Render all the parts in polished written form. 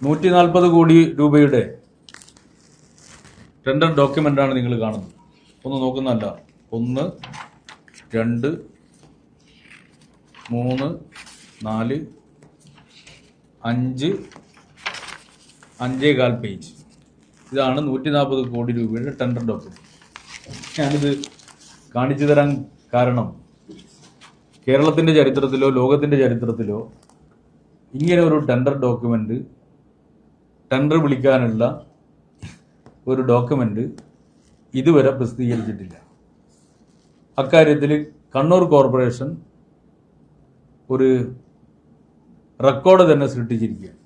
140 കോടി രൂപയുടെ ടെൻഡർ ഡോക്യുമെൻ്റാണ് നിങ്ങൾ കാണുന്നത്. ഒന്ന് നോക്കുന്നതല്ല. 1, 2, 3, 4, 5, 5.25 പേജ്. ഇതാണ് 140 കോടി രൂപയുടെ ടെൻഡർ ഡോക്യുമെൻ്റ്. ഞാനിത് കാണിച്ചു തരാൻ കാരണം കേരളത്തിൻ്റെ ചരിത്രത്തിലോ ലോകത്തിൻ്റെ ചരിത്രത്തിലോ ഇങ്ങനെ ഒരു ടെൻഡർ ഡോക്യുമെൻ്റ്, ടെൻഡർ വിളിക്കാനുള്ള ഒരു ഡോക്യുമെൻ്റ് ഇതുവരെ പ്രസിദ്ധീകരിച്ചിട്ടില്ല. അക്കാര്യത്തിൽ കണ്ണൂർ കോർപ്പറേഷൻ ഒരു റെക്കോർഡ് തന്നെ സൃഷ്ടിച്ചിരിക്കുകയാണ്.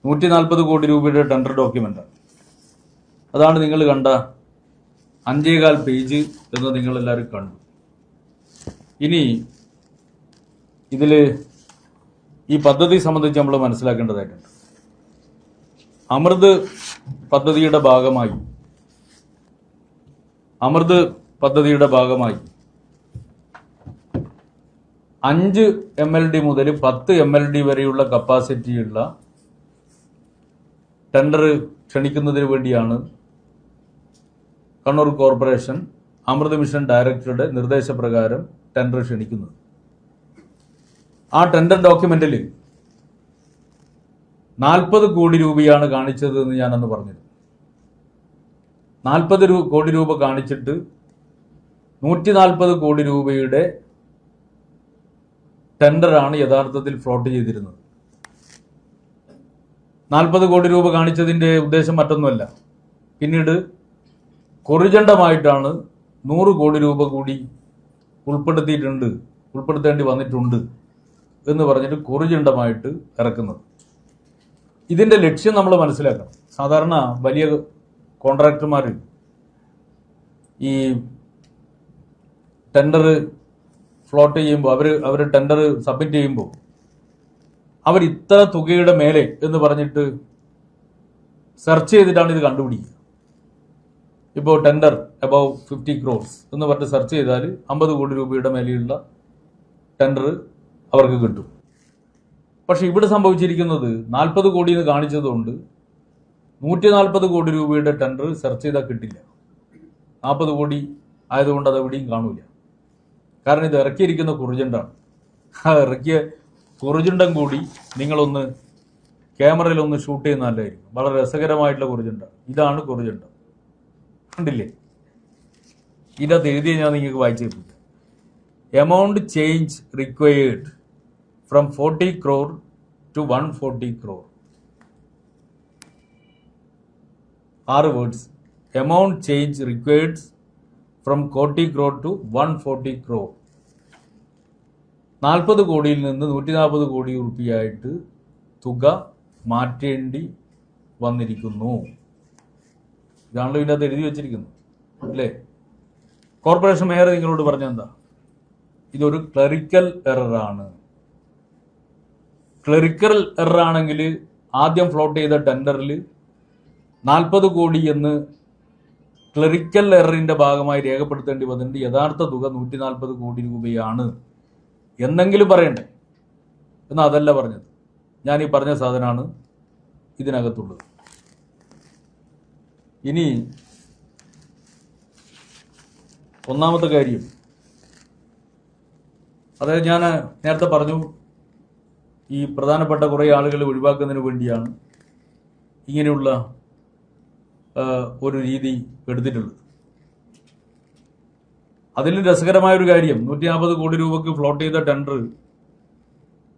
140 കോടി രൂപയുടെ ടെൻഡർ ഡോക്യുമെൻ്റാണ്. അതാണ് നിങ്ങൾ കണ്ട 5.25 പേജ് എന്ന് നിങ്ങളെല്ലാവരും കണ്ടു. ഇനി ഇതിൽ ഈ പദ്ധതി സംബന്ധിച്ച് നമ്മൾ മനസ്സിലാക്കേണ്ടതായിട്ടുണ്ട്. അമൃത് പദ്ധതിയുടെ ഭാഗമായി 5 MLD മുതൽ 10 MLD വരെയുള്ള കപ്പാസിറ്റിയുള്ള ടെൻഡർ ക്ഷണിക്കുന്നതിന് വേണ്ടിയാണ് കണ്ണൂർ കോർപ്പറേഷൻ അമൃത് മിഷൻ ഡയറക്ടറുടെ നിർദ്ദേശപ്രകാരം ടെൻഡർ ക്ഷണിക്കുന്നത്. ആ ടെൻഡർ ഡോക്യുമെന്റിൽ 40 കോടി രൂപയാണ് കാണിച്ചത് എന്ന് ഞാനന്ന് പറഞ്ഞത്. 40 കോടി രൂപ കാണിച്ചിട്ട് 140 കോടി രൂപയുടെ ടെൻഡറാണ് യഥാർത്ഥത്തിൽ ഫ്ലോട്ട് ചെയ്തിരുന്നത്. 40 കോടി രൂപ കാണിച്ചതിൻ്റെ ഉദ്ദേശം മറ്റൊന്നുമല്ല. പിന്നീട് കൊറിജണ്ടമായിട്ടാണ് 100 കോടി രൂപ കൂടി ഉൾപ്പെടുത്തേണ്ടി വന്നിട്ടുണ്ട് എന്ന് പറഞ്ഞിട്ട് കൊറിജണ്ടമായിട്ട് ഇറക്കുന്നത്. ഇതിൻ്റെ ലക്ഷ്യം നമ്മൾ മനസ്സിലാക്കണം. സാധാരണ വലിയ കോൺട്രാക്ടർമാർ ഈ ടെൻഡർ ഫ്ലോട്ട് ചെയ്യുമ്പോൾ അവർ ടെൻഡർ സബ്മിറ്റ് ചെയ്യുമ്പോൾ അവർ ഇത്ര തുകയുടെ മേലെ എന്ന് പറഞ്ഞിട്ട് സെർച്ച് ചെയ്തിട്ടാണ് ഇത് കണ്ടുപിടിക്കുക. ഇപ്പോൾ ടെൻഡർ അബവ് 50 crores എന്ന് പറഞ്ഞിട്ട് സെർച്ച് ചെയ്താൽ 50 കോടി രൂപയുടെ മേലെയുള്ള ടെൻഡർ അവർക്ക് കിട്ടും. പക്ഷെ ഇവിടെ സംഭവിച്ചിരിക്കുന്നത് 40 കോടി എന്ന് കാണിച്ചതുകൊണ്ട് 140 കോടി രൂപയുടെ ടെൻഡർ സെർച്ച് ചെയ്താൽ കിട്ടില്ല. 40 കോടി ആയതുകൊണ്ട് അത് എവിടെയും കാണൂല. കാരണം ഇത് ഇറക്കിയിരിക്കുന്ന കുറിജണ്ടാണ്. ആ ഇറക്കിയ കുറിജണ്ടം കൂടി നിങ്ങളൊന്ന് ക്യാമറയിലൊന്ന് ഷൂട്ട് ചെയ്യുന്ന നല്ലതായിരിക്കും. വളരെ രസകരമായിട്ടുള്ള കുറിജണ്ടാണ്. ഇതാണ് കുറിജണ്ടം. കണ്ടില്ലേ? ഇതിനകത്ത് എഴുതിയ ഞാൻ നിങ്ങൾക്ക് വായിച്ചു കേൾപ്പിക്കാം. Amount change required from 40 crore to 140 crore. 6 words. Amount change required from 40 crore to 140 crore. 40 കോടിയിൽ നിന്ന് 140 കോടി രൂപയായിട്ട് തുക മാറ്റേണ്ടി വന്നിരിക്കുന്നു. ഇതാണല്ലോ ഇതിനകത്ത് എഴുതി വെച്ചിരിക്കുന്നത്, അല്ലേ? കോർപ്പറേഷൻ മേയർ നിങ്ങളോട് പറഞ്ഞെന്താ? ഇതൊരു ക്ലറിക്കൽ എററാണ്. ക്ലറിക്കൽ എററാണെങ്കിൽ ആദ്യം ഫ്ലോട്ട് ചെയ്ത ടെൻഡറിൽ 40 കോടി എന്ന് ക്ലറിക്കൽ എററിന്റെ ഭാഗമായി രേഖപ്പെടുത്തേണ്ടി വന്നിട്ടുണ്ട്. യഥാർത്ഥ തുക 140 കോടി രൂപയാണ് എന്നെങ്കിലും പറയണ്ടേ? എന്നാൽ അതല്ല പറഞ്ഞത്. ഞാൻ ഈ പറഞ്ഞ സാധനമാണ് ഇതിനകത്തുള്ളത്. ഇനി ഒന്നാമത്തെ കാര്യം, അതായത് ഞാൻ നേരത്തെ പറഞ്ഞു, ഈ പ്രധാനപ്പെട്ട കുറേ ആളുകൾ ഒഴിവാക്കുന്നതിന് വേണ്ടിയാണ് ഇങ്ങനെയുള്ള ഒരു രീതി എടുത്തിട്ടുള്ളത്. അതിലും രസകരമായൊരു കാര്യം, 140 കോടി രൂപക്ക് ഫ്ലോട്ട് ചെയ്ത ടെൻഡർ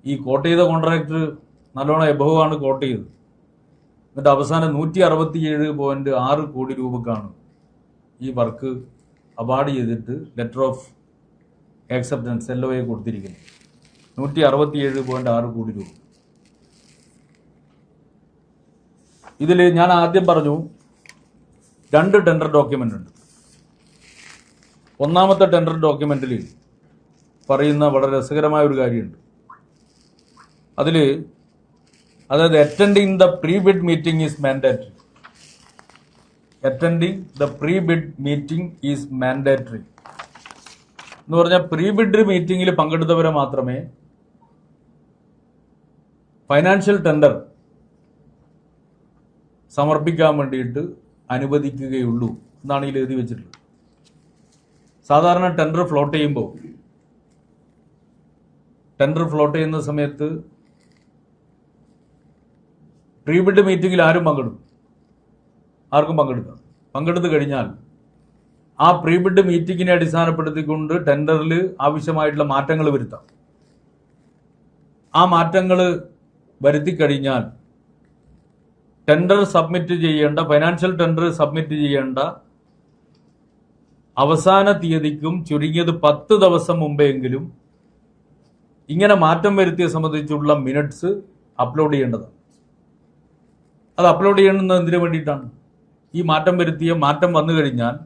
ഈ കോട്ട് ചെയ്ത കോൺട്രാക്ടർ നല്ലോണം എബവാണ് കോട്ട് ചെയ്തത്. എന്നിട്ട് അവസാനം 167.6 കോടി രൂപക്കാണ് ഈ വർക്ക് അവാർഡ് ചെയ്തിട്ട് ലെറ്റർ ഓഫ് ആക്സെപ്റ്റൻസ് LOA കൊടുത്തിരിക്കുന്നത്. 167.6 കോടി രൂപ. ഇതിൽ ഞാൻ ആദ്യം പറഞ്ഞു 2 ടെൻഡർ ഡോക്യുമെന്റ് ഉണ്ട്. ഒന്നാമത്തെ ടെൻഡർ ഡോക്യുമെന്റിൽ പറയുന്ന വളരെ രസകരമായ ഒരു കാര്യമുണ്ട്. അതായത് attending the pre bid meeting is mandatory. Attending the pre bid meeting is mandatory എന്ന് പറഞ്ഞാൽ പ്രീ ബിഡ് മീറ്റിംഗിൽ പങ്കെടുത്തവരെ മാത്രമേ ഫൈനാൻഷ്യൽ ടെൻഡർ സമർപ്പിക്കാൻ വേണ്ടിയിട്ട് അനുവദിക്കുകയുള്ളൂ എന്നാണ് ഇതിൽ എഴുതി വെച്ചിട്ടുള്ളത്. സാധാരണ ടെൻഡർ ഫ്ലോട്ട് ചെയ്യുന്ന സമയത്ത് പ്രീബിഡ് മീറ്റിംഗിൽ ആർക്കും പങ്കെടുത്തു കഴിഞ്ഞാൽ ആ പ്രീബിഡ് മീറ്റിംഗിനെ അടിസ്ഥാനപ്പെടുത്തിക്കൊണ്ട് ടെൻഡറിൽ ആവശ്യമായിട്ടുള്ള മാറ്റങ്ങൾ വരുത്താം. ആ മാറ്റങ്ങൾ വരുത്തിക്കഴിഞ്ഞാൽ ഫൈനാൻഷ്യൽ ടെൻഡർ സബ്മിറ്റ് ചെയ്യേണ്ട അവസാന തീയതിക്കും ചുരുങ്ങിയത് 10 ദിവസം മുമ്പെങ്കിലും ഇങ്ങനെ മാറ്റം വരുത്തിയെ സംബന്ധിച്ചുള്ള മിനിറ്റ്സ് അപ്ലോഡ് ചെയ്യേണ്ടതാണ്. അത് അപ്ലോഡ് ചെയ്യേണ്ടത് എന്തിനു വേണ്ടിയിട്ടാണ്? ഈ മാറ്റം വന്നു കഴിഞ്ഞാൽ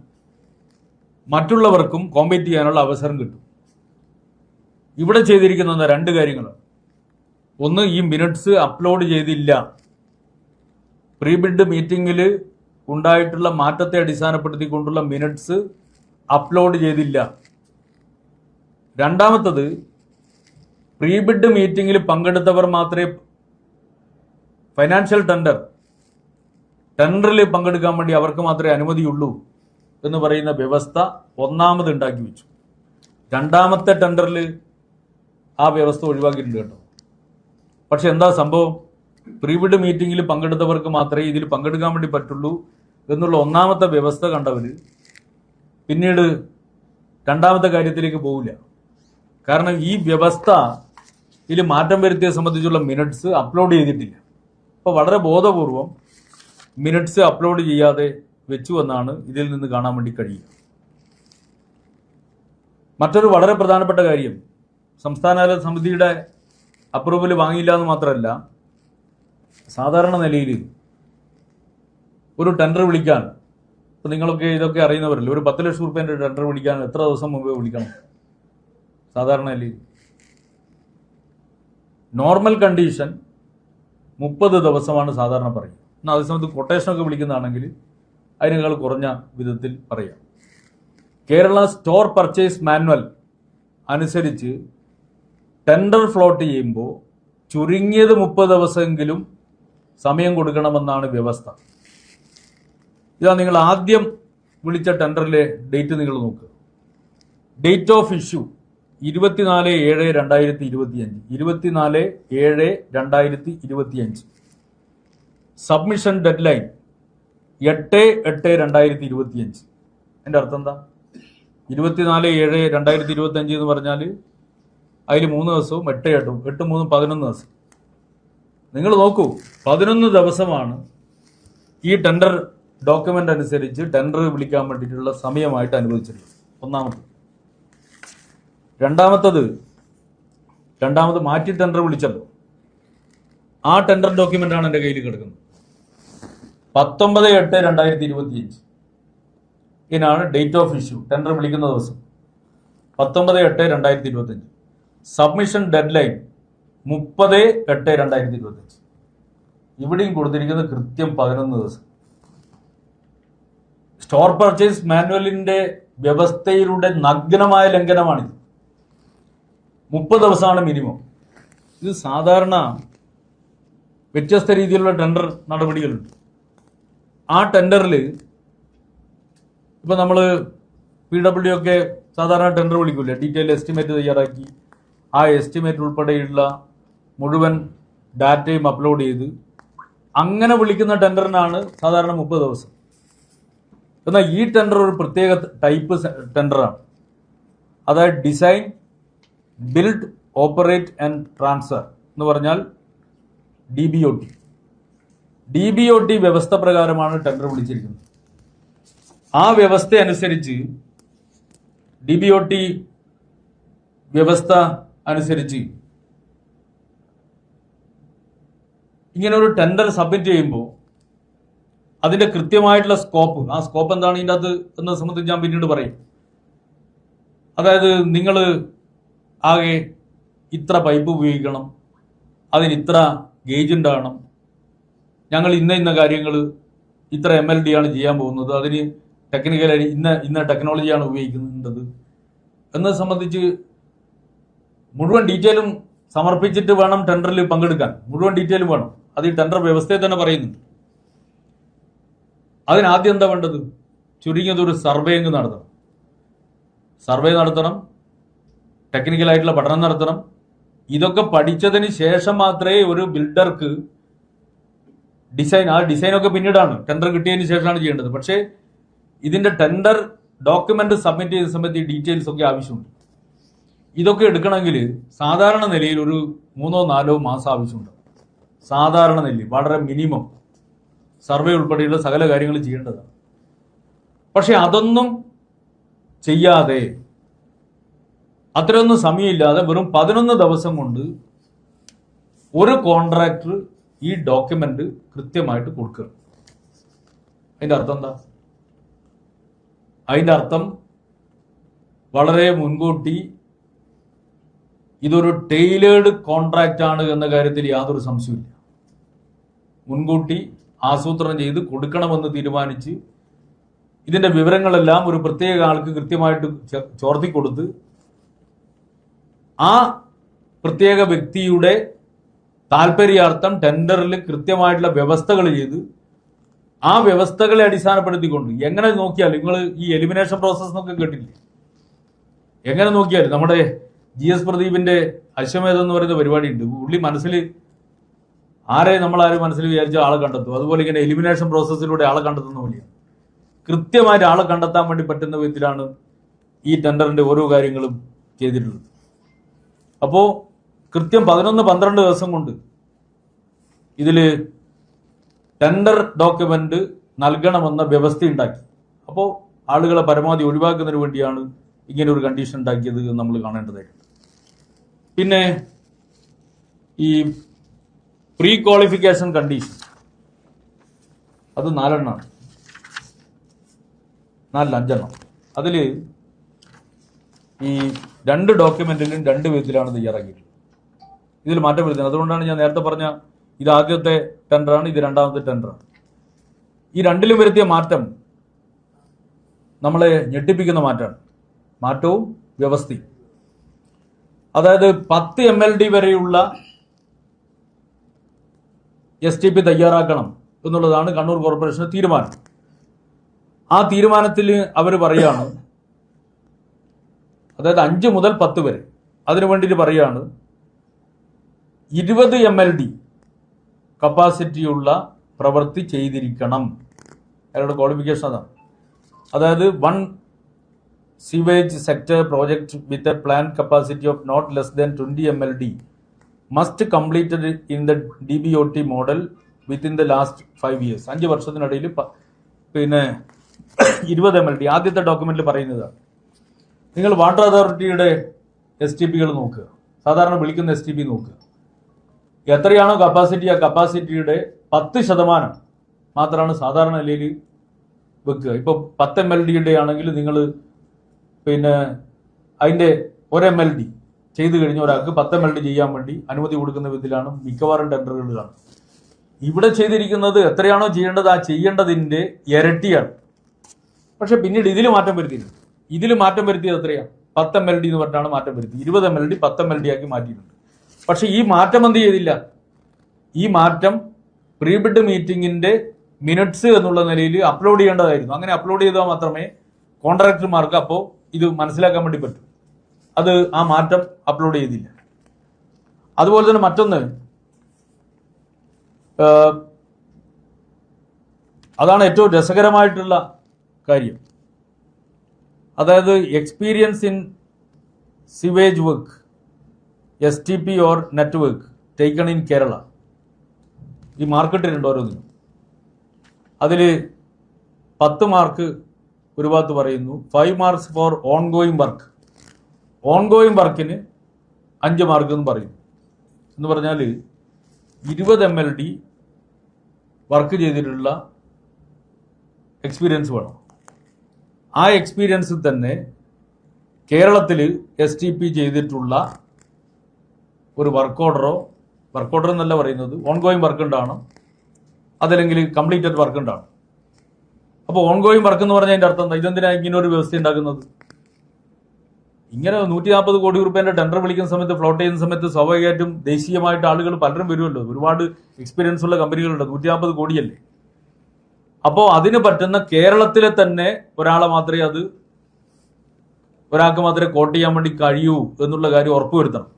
മറ്റുള്ളവർക്കും കോമ്പീറ്റ് ചെയ്യാനുള്ള അവസരം കിട്ടും. ഇവിടെ ചെയ്തിരിക്കുന്ന 2 കാര്യങ്ങളാണ്. ഒന്ന്, ഈ മിനിറ്റ്സ് അപ്ലോഡ് ചെയ്തില്ല, പ്രീബിഡ് മീറ്റിംഗിൽ ഉണ്ടായിട്ടുള്ള മാറ്റത്തെ അടിസ്ഥാനപ്പെടുത്തിക്കൊണ്ടുള്ള മിനിറ്റ്സ് അപ്ലോഡ് ചെയ്തില്ല. രണ്ടാമത്തത്, പ്രീബിഡ് മീറ്റിംഗിൽ പങ്കെടുത്തവർ മാത്രമേ ഫൈനാൻഷ്യൽ ടെൻഡറിൽ പങ്കെടുക്കാൻ വേണ്ടി അവർക്ക് മാത്രമേ അനുമതിയുള്ളൂ എന്ന് പറയുന്ന വ്യവസ്ഥ ഒന്നാമത് ഉണ്ടാക്കി വെച്ചു. രണ്ടാമത്തെ ടെൻഡറിൽ ആ വ്യവസ്ഥ ഒഴിവാക്കിയിട്ടുണ്ട് കേട്ടോ. പക്ഷെ എന്താ സംഭവം? പ്രീബിഡ് മീറ്റിംഗിൽ പങ്കെടുത്തവർക്ക് മാത്രമേ ഇതിൽ പങ്കെടുക്കാൻ വേണ്ടി പറ്റുള്ളൂ എന്നുള്ള ഒന്നാമത്തെ വ്യവസ്ഥ കണ്ടവർ പിന്നീട് രണ്ടാമത്തെ കാര്യത്തിലേക്ക് പോവില്ല. കാരണം ഈ വ്യവസ്ഥ ഇതിൽ മാറ്റം വരുത്തിയെ സംബന്ധിച്ചുള്ള മിനിറ്റ്സ് അപ്ലോഡ് ചെയ്തിട്ടില്ല. അപ്പോൾ വളരെ ബോധപൂർവം മിനിറ്റ്സ് അപ്ലോഡ് ചെയ്യാതെ വെച്ചു എന്നാണ് ഇതിൽ നിന്ന് കാണാൻ വേണ്ടി കഴിയുക. മറ്റൊരു വളരെ പ്രധാനപ്പെട്ട കാര്യം, സംസ്ഥാന സമിതിയുടെ അപ്രൂവൽ വാങ്ങിയില്ല എന്ന് മാത്രമല്ല, സാധാരണ നിലയിൽ ഒരു ടെൻഡർ വിളിക്കാൻ, ഇപ്പം നിങ്ങളൊക്കെ ഇതൊക്കെ അറിയുന്നവരല്ലേ, ഒരു 10 ലക്ഷം രൂപേൻ്റെ ടെൻഡർ വിളിക്കാൻ എത്ര ദിവസം മുമ്പേ വിളിക്കണം? സാധാരണ നിലയിൽ നോർമൽ കണ്ടീഷൻ 30 ദിവസമാണ് സാധാരണ പറയുക. എന്നാൽ അതേസമയത്ത് കൊട്ടേഷനൊക്കെ വിളിക്കുന്നതാണെങ്കിൽ അതിനേക്കാൾ കുറഞ്ഞ വിധത്തിൽ പറയാം. കേരള സ്റ്റോർ പർച്ചേസ് മാനുവൽ അനുസരിച്ച് ടെൻഡർ ഫ്ലോട്ട് ചെയ്യുമ്പോൾ ചുരുങ്ങിയത് 30 ദിവസമെങ്കിലും സമയം കൊടുക്കണമെന്നാണ് വ്യവസ്ഥ. ഇതാ നിങ്ങൾ ആദ്യം വിളിച്ച ടെൻഡറിലെ ഡേറ്റ് നിങ്ങൾ നോക്കുക. Date of issue 24/7/2025. 24/7/2025. Submission dead line 8/8/2025. എൻ്റെ അർത്ഥം എന്താ? 24/7/2025 എന്ന് പറഞ്ഞാൽ അതിൽ 3 ദിവസവും 8/8 8 3 11 ദിവസം. നിങ്ങൾ നോക്കൂ, 11 ദിവസമാണ് ഈ ടെൻഡർ ഡോക്യുമെന്റ് അനുസരിച്ച് ടെൻഡർ വിളിക്കാൻ വേണ്ടിയിട്ടുള്ള സമയമായിട്ട് അനുവദിച്ചിട്ടുള്ളത്. രണ്ടാമത് മാറ്റി ടെൻഡർ വിളിച്ചല്ലോ, ആ ടെൻഡർ ഡോക്യുമെന്റ് ആണ് എൻ്റെ കയ്യിൽ കിടക്കുന്നത്. 19/8/2025 ഇതിനാണ് ഡേറ്റ് ഓഫ് ഇഷ്യൂ, ടെൻഡർ വിളിക്കുന്ന ദിവസം 19/8/2025. Submission dead line 30/8/2025. ഇവിടെയും കൊടുത്തിരിക്കുന്നത് കൃത്യം 11 ദിവസം. സ്റ്റോർ പർച്ചേസ് മാനുവലിന്റെ വ്യവസ്ഥയിലൂടെ നഗ്നമായ ലംഘനമാണിത്. 30 ദിവസമാണ് മിനിമം. ഇത് സാധാരണ വ്യത്യസ്ത രീതിയിലുള്ള ടെൻഡർ നടപടികളുണ്ട്. ആ ടെൻഡറിൽ ഇപ്പം നമ്മൾ PW ഒക്കെ സാധാരണ ടെൻഡർ വിളിക്കില്ലേ, ഡീറ്റെയിൽ എസ്റ്റിമേറ്റ് തയ്യാറാക്കി ആ എസ്റ്റിമേറ്റ് ഉൾപ്പെടെയുള്ള മുഴുവൻ ഡാറ്റയും അപ്ലോഡ് ചെയ്ത് അങ്ങനെ വിളിക്കുന്ന ടെൻഡറിനാണ് സാധാരണ 30 ദിവസം. എന്നാൽ ഈ ടെൻഡർ ഒരു പ്രത്യേക ടൈപ്പ് ടെൻഡറാണ്. അതായത് design, build, operate and transfer എന്ന് പറഞ്ഞാൽ DBOT വ്യവസ്ഥ പ്രകാരമാണ് ടെൻഡർ വിളിച്ചിരിക്കുന്നത്. ആ വ്യവസ്ഥ അനുസരിച്ച് DBOT വ്യവസ്ഥ അനുസരിച്ച് ഇങ്ങനെ ഒരു ടെൻഡർ സബ്മിറ്റ് ചെയ്യുമ്പോൾ അതിന്റെ കൃത്യമായിട്ടുള്ള സ്കോപ്പ്, ആ സ്കോപ്പ് എന്താണ് ഇതിൻ്റെ അത് എന്നത് സംബന്ധിച്ച് ഞാൻ പിന്നീട് പറയും. അതായത് നിങ്ങൾ ആകെ ഇത്ര പൈപ്പ് ഉപയോഗിക്കണം, അതിന് ഇത്ര ഗേജ് ഉണ്ടാകണം, ഞങ്ങൾ ഇന്ന കാര്യങ്ങൾ ഇത്ര MLD ആണ് ചെയ്യാൻ പോകുന്നത്, അതിന് ടെക്നിക്കലായി ഇന്ന ടെക്നോളജിയാണ് ഉപയോഗിക്കുന്നത് എന്നത് സംബന്ധിച്ച് മുഴുവൻ ഡീറ്റെയിലും സമർപ്പിച്ചിട്ട് വേണം ടെൻഡറിൽ പങ്കെടുക്കാൻ. മുഴുവൻ ഡീറ്റെയിലും വേണം. അത് ഈ ടെൻഡർ വ്യവസ്ഥയിൽ തന്നെ പറയുന്നുണ്ട്. അതിനാദ്യം എന്താ വേണ്ടത്? ചുരുങ്ങിയത് ഒരു സർവേങ് നടത്തണം. സർവേ നടത്തണം, ടെക്നിക്കലായിട്ടുള്ള പഠനം നടത്തണം. ഇതൊക്കെ പഠിച്ചതിന് ശേഷം മാത്രമേ ഒരു ബിൽഡർക്ക് ഡിസൈനൊക്കെ പിന്നീടാണ്, ടെൻഡർ കിട്ടിയതിന് ശേഷമാണ് ചെയ്യേണ്ടത്. പക്ഷേ ഇതിന്റെ ടെൻഡർ ഡോക്യുമെന്റ് സബ്മിറ്റ് ചെയ്ത സമയത്ത് ഈ ഡീറ്റെയിൽസ് ഒക്കെ ആവശ്യമുണ്ട്. ഇതൊക്കെ എടുക്കണമെങ്കിൽ സാധാരണ നിലയിൽ ഒരു 3-4 മാസം ആവശ്യമുണ്ട്. സാധാരണ നിലയിൽ വളരെ മിനിമം സർവേ ഉൾപ്പെടെയുള്ള സകല കാര്യങ്ങൾ ചെയ്യേണ്ടതാണ്. പക്ഷെ അതൊന്നും ചെയ്യാതെ, അത്രയൊന്നും സമയമില്ലാതെ വെറും 11 ദിവസം കൊണ്ട് ഒരു കോൺട്രാക്ടർ ഈ ഡോക്യുമെന്റ് കൃത്യമായിട്ട് കൊടുക്കുക. അതിന്റെ അർത്ഥം എന്താ? അതിന്റെ അർത്ഥം വളരെ മുൻകൂട്ടി ഇതൊരു ടൈലേർഡ് കോൺട്രാക്റ്റ് ആണ് എന്ന കാര്യത്തിൽ യാതൊരു സംശയമില്ല. മുൻകൂട്ടി ആസൂത്രണം ചെയ്ത് കൊടുക്കണമെന്ന് തീരുമാനിച്ച് ഇതിന്റെ വിവരങ്ങളെല്ലാം ഒരു പ്രത്യേക ആൾക്ക് കൃത്യമായിട്ട് ചോർത്തി കൊടുത്ത് ആ പ്രത്യേക വ്യക്തിയുടെ താല്പര്യാർത്ഥം ടെൻഡറിൽ കൃത്യമായിട്ടുള്ള വ്യവസ്ഥകൾ ചെയ്ത് ആ വ്യവസ്ഥകളെ അടിസ്ഥാനപ്പെടുത്തിക്കൊണ്ട് എങ്ങനെ നോക്കിയാലും, നിങ്ങൾ ഈ എലിമിനേഷൻ പ്രോസസ് എന്നൊക്കെ കേട്ടില്ലേ? എങ്ങനെ നോക്കിയാലും നമ്മുടെ GS പ്രദീപിന്റെ അശ്വമേധം എന്ന് പറയുന്ന പരിപാടി ഉണ്ട്. ഉള്ളി മനസ്സിൽ നമ്മളാരും മനസ്സിൽ വിചാരിച്ച ആളെ കണ്ടെത്തും. അതുപോലെ ഇങ്ങനെ എലിമിനേഷൻ പ്രോസസ്സിലൂടെ ആളെ കണ്ടെത്തുന്ന പോലെയാണ്. കൃത്യമായിട്ട് ആളെ കണ്ടെത്താൻ വേണ്ടി പറ്റുന്ന വിധത്തിലാണ് ഈ ടെൻഡറിന്റെ ഓരോ കാര്യങ്ങളും ചെയ്തിട്ടുള്ളത്. അപ്പോൾ കൃത്യം 11-12 ദിവസം കൊണ്ട് ഇതില് ടെൻഡർ ഡോക്യുമെന്റ് നൽകണമെന്ന വ്യവസ്ഥ ഉണ്ടാക്കി. അപ്പോൾ ആളുകളെ പരമാവധി ഒഴിവാക്കുന്നതിന് വേണ്ടിയാണ് ഇങ്ങനെ ഒരു കണ്ടീഷൻ ഉണ്ടാക്കിയത് എന്ന് നമ്മൾ കാണേണ്ടതായിട്ടുണ്ട്. പിന്നെ ഈ പ്രീ ക്വാളിഫിക്കേഷൻ കണ്ടീഷൻ, അത് 4 എണ്ണമാണ്, 5 എണ്ണം. അതിൽ ഈ 2 ഡോക്യുമെന്റിലും 2 വിധത്തിലാണ് തയ്യാറാക്കിയിട്ടുള്ളത്. ഇതിൽ മാറ്റം വരുത്തുന്നത്. അതുകൊണ്ടാണ് ഞാൻ നേരത്തെ പറഞ്ഞ ഇത് ആദ്യത്തെ ടെൻഡറാണ്, ഇത് രണ്ടാമത്തെ ടെൻഡറാണ്. ഈ രണ്ടിലും വരുത്തിയ മാറ്റം നമ്മളെ ഞെട്ടിപ്പിക്കുന്ന മാറ്റമാണ്. മാറ്റവും വ്യവസ്ഥയും. അതായത് 10 MLD വരെയുള്ള STP തയ്യാറാക്കണം എന്നുള്ളതാണ് കണ്ണൂർ കോർപ്പറേഷന്റെ തീരുമാനം. ആ തീരുമാനത്തിൽ അവർ പറയുകയാണ്, അതായത് 5 മുതൽ 10 വരെ, അതിനു വേണ്ടിയിട്ട് പറയുകയാണ് 20 MLD കപ്പാസിറ്റിയുള്ള പ്രവൃത്തി ചെയ്തിരിക്കണം. അയാളുടെ ക്വാളിഫിക്കേഷൻ അതാണ്. അതായത് 1 sewage sector project with a planned capacity of not less than 20 MLD must completed in the DBOT model within the last 5 years. 5 വർഷത്തിനിടയിൽ പിന്നെ 20 MLD ആദ്യത്തെ ഡോക്യുമെന്റിൽ പറയുന്നതാണ്. നിങ്ങൾ വാട്ടർ അതോറിറ്റിയുടെ STPകൾ നോക്കുക, സാധാരണ വിളിക്കുന്ന STP നോക്കുക. എത്രയാണോ കപ്പാസിറ്റി, ആ കപ്പാസിറ്റിയുടെ 10% മാത്രമാണ് സാധാരണ നിലയിൽ വെക്കുക. ഇപ്പോൾ 10 MLD ആണെങ്കിൽ നിങ്ങൾ പിന്നെ അതിൻ്റെ 1 MLD ചെയ്തു കഴിഞ്ഞ ഒരാൾക്ക് 10 MLD ചെയ്യാൻ വേണ്ടി അനുമതി കൊടുക്കുന്ന വിധത്തിലാണ് മിക്കവാറും ടെൻഡറുകൾ കാണുന്നത്. ഇവിടെ ചെയ്തിരിക്കുന്നത് എത്രയാണോ ചെയ്യേണ്ടത് ആ ചെയ്യേണ്ടതിൻ്റെ ഇരട്ടിയാണ്. പക്ഷെ പിന്നീട് ഇതിൽ മാറ്റം വരുത്തിയിട്ടുണ്ട്. ഇതിൽ മാറ്റം വരുത്തിയത് എത്രയാണ്? 10 MLD എന്ന് പറഞ്ഞാണ് മാറ്റം വരുത്തി. 20 MLD 10 MLD ആക്കി മാറ്റിയിട്ടുണ്ട്. പക്ഷെ ഈ മാറ്റം എന്ത് ചെയ്തില്ല? ഈ മാറ്റം പ്രീബിഡ് മീറ്റിംഗിന്റെ മിനിറ്റ്സ് എന്നുള്ള നിലയിൽ അപ്ലോഡ് ചെയ്യേണ്ടതായിരുന്നു. അങ്ങനെ അപ്ലോഡ് ചെയ്താൽ മാത്രമേ കോൺട്രാക്ടർമാർക്ക് അപ്പോൾ ഇത് മനസ്സിലാക്കാൻ വേണ്ടി പറ്റും. അത് ആ മാറ്റം അപ്ലോഡ് ചെയ്തില്ല. അതുപോലെ തന്നെ മറ്റൊന്ന്, അതാണ് ഏറ്റവും രസകരമായിട്ടുള്ള കാര്യം. അതായത് experience in sewage work STP or network taken in Kerala. ഈ മാർക്കിട്ടിട്ടുണ്ട് ഓരോന്നിനും. അതിൽ 10 മാർക്ക് ഒരു ഭാഗത്ത് പറയുന്നു, 5 marks four on going work. On going വർക്കിന് 5 മാർക്ക് എന്ന് പറയുന്നു. എന്ന് പറഞ്ഞാൽ 20 MLD വർക്ക് ചെയ്തിട്ടുള്ള എക്സ്പീരിയൻസ് വേണം. ആ എക്സ്പീരിയൻസിൽ തന്നെ കേരളത്തിൽ STP ചെയ്തിട്ടുള്ള ഒരു വർക്ക് ഓർഡർ എന്നല്ല പറയുന്നത്, ഓൺ ഗോയിങ് വർക്ക് ഉണ്ടാവണം, അതല്ലെങ്കിൽ കംപ്ലീറ്റഡ് വർക്ക് ഉണ്ടാവണം. അപ്പോൾ ഓൺ ഗോയിങ് വർക്ക് എന്ന് പറഞ്ഞതിൻ്റെ അർത്ഥം എന്താ? ഇതെന്തിനാണ് ഇങ്ങനെ ഒരു വ്യവസ്ഥ ഉണ്ടാക്കുന്നത്? ഇങ്ങനെ 140 കോടി രൂപേന്റെ ടെൻഡർ വിളിക്കുന്ന സമയത്ത്, ഫ്ലോട്ട് ചെയ്യുന്ന സമയത്ത് സ്വാഭാവികമായിട്ടും ദേശീയമായിട്ട് ആളുകൾ പലരും വരുമല്ലോ. ഒരുപാട് എക്സ്പീരിയൻസ് ഉള്ള കമ്പനികളുണ്ട്. 140 കോടിയല്ലേ. അപ്പോൾ അതിന് പറ്റുന്ന കേരളത്തിലെ തന്നെ ഒരാൾക്ക് മാത്രമേ കോട്ട് ചെയ്യാൻ വേണ്ടി കഴിയൂ എന്നുള്ള കാര്യം ഉറപ്പുവരുത്തണം.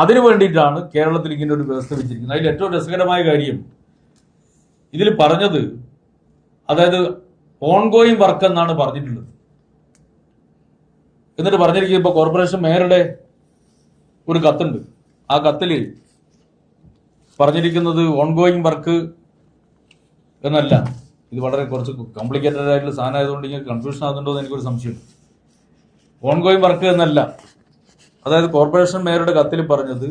അതിനു വേണ്ടിയിട്ടാണ് കേരളത്തിൽ ഇങ്ങനെ ഒരു വ്യവസ്ഥ വെച്ചിരിക്കുന്നത്. അതിൽ ഏറ്റവും രസകരമായ കാര്യം ഇതിൽ പറഞ്ഞത്, അതായത് ഓൺഗോയിങ് വർക്ക് എന്നാണ് പറഞ്ഞിട്ടുള്ളത്. എന്നിട്ട് പറഞ്ഞിരിക്കുന്നത് ഇപ്പൊ കോർപ്പറേഷൻ മേയറുടെ ഒരു കത്തുണ്ട്. ആ കത്തിൽ പറഞ്ഞിരിക്കുന്നത് ഓൺഗോയിങ് വർക്ക് എന്നല്ല. ഇത് വളരെ കുറച്ച് കോംപ്ലിക്കേറ്റഡ് ആയിട്ടുള്ള സാധനം ആയതുകൊണ്ട് ഇങ്ങനെ കൺഫ്യൂഷൻ ആകുന്നുണ്ടോ എന്ന് എനിക്കൊരു സംശയം. ഓൺഗോയിങ് വർക്ക് എന്നല്ല, അതായത് കോർപ്പറേഷൻ മേയറുടെ കത്തിൽ പറഞ്ഞത്